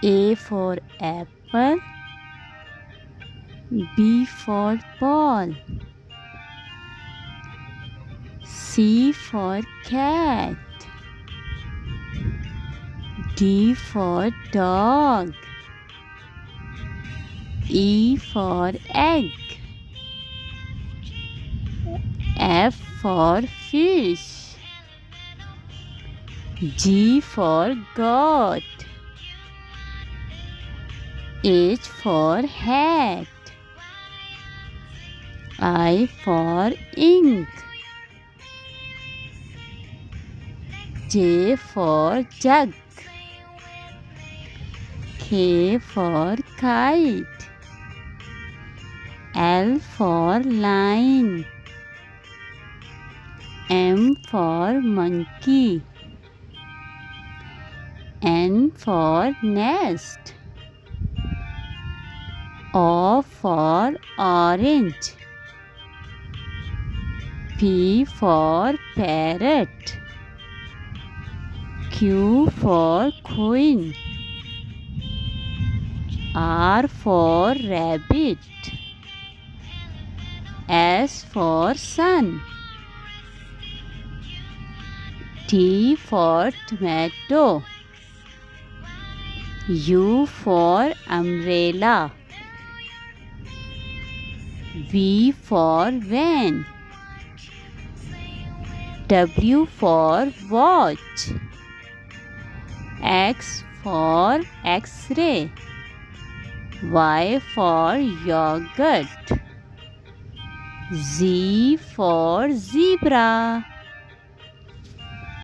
A for apple, B for ball, C for cat, D for dog, E for egg, F for fish, G for goat, H for hat, I for ink, J for jug, K for kite, L for line, M for monkey, N for nest, O for orange, P for parrot, Q for queen, R for rabbit, S for sun, T for tomato, U for umbrella, V for van, W for watch, X for X-ray, Y for yogurt, Z for zebra.